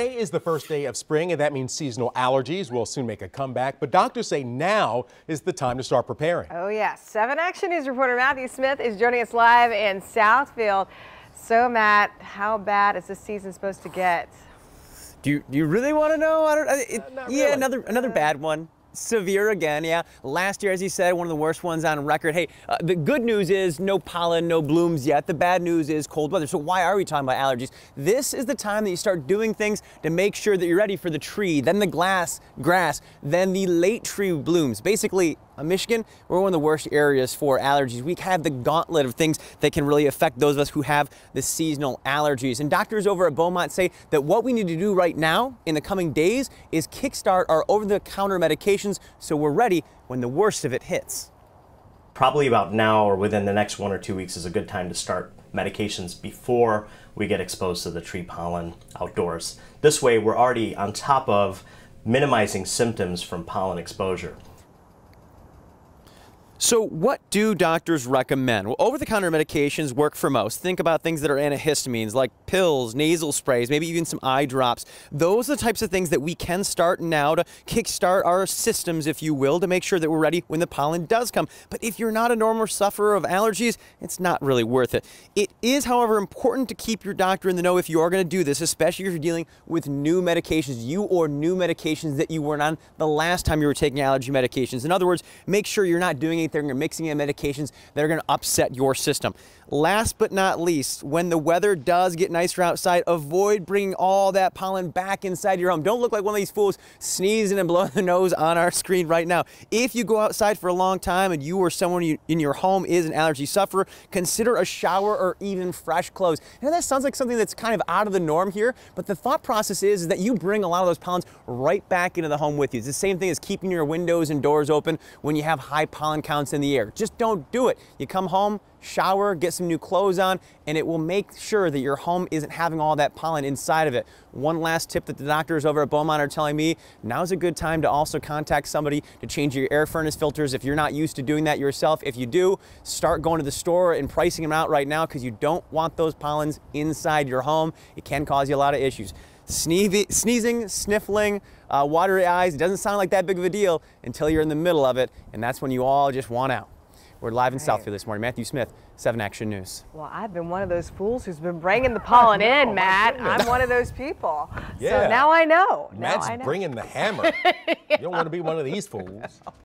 Today is the first day of spring, and that means seasonal allergies will soon make a comeback. But doctors say now is the time to start preparing. Oh, yes. 7 Action News reporter Matthew Smith is joining us live in Southfield. So, Matt, how bad is this season supposed to get? Do you really want to know? Not yeah, really. another bad one. Severe again, yeah. Last year, as you said, one of the worst ones on record. Hey, the good news is no pollen, no blooms yet. The bad news is cold weather. So why are we talking about allergies? This is the time that you start doing things to make sure that you're ready for the tree, then the grass, then the late tree blooms. Basically, Michigan, we're one of the worst areas for allergies. We have the gauntlet of things that can really affect those of us who have the seasonal allergies. And doctors over at Beaumont say that what we need to do right now in the coming days is kickstart our over-the-counter medications so we're ready when the worst of it hits. Probably about now or within the next 1 or 2 weeks is a good time to start medications before we get exposed to the tree pollen outdoors. This way we're already on top of minimizing symptoms from pollen exposure. So what do doctors recommend? Well, over-the-counter medications work for most. Think about things that are antihistamines like pills, nasal sprays, maybe even some eye drops. Those are the types of things that we can start now to kickstart our systems, if you will, to make sure that we're ready when the pollen does come. But if you're not a normal sufferer of allergies, it's not really worth it. It is, however, important to keep your doctor in the know if you are going to do this, especially if you're dealing with new medications, new medications that you weren't on the last time you were taking allergy medications. In other words, make sure you're not doing anything or mixing in medications that are going to upset your system. Last but not least, when the weather does get nicer outside, avoid bringing all that pollen back inside your home. Don't look like one of these fools sneezing and blowing the nose on our screen right now. If you go outside for a long time and you or someone in your home is an allergy sufferer, consider a shower or even fresh clothes. You know, that sounds like something that's kind of out of the norm here, but the thought process is that you bring a lot of those pollens right back into the home with you. It's the same thing as keeping your windows and doors open when you have high pollen counts in the air. Just don't do it. You come home, shower, get some new clothes on, and it will make sure that your home isn't having all that pollen inside of it. One last tip that the doctors over at Beaumont are telling me, now's a good time to also contact somebody to change your air furnace filters if you're not used to doing that yourself. If you do, start going to the store and pricing them out right now because you don't want those pollens inside your home. It can cause you a lot of issues. Sneezing, sniffling, watery eyes, it doesn't sound like that big of a deal until you're in the middle of it, and that's when you all just want out. We're live in Southfield this morning. Matthew Smith, 7 Action News. Well, I've been one of those fools who's been bringing the pollen in, Matt. I'm one of those people. Yeah. So now I know. Matt's bringing the hammer. You don't want to be one of these fools.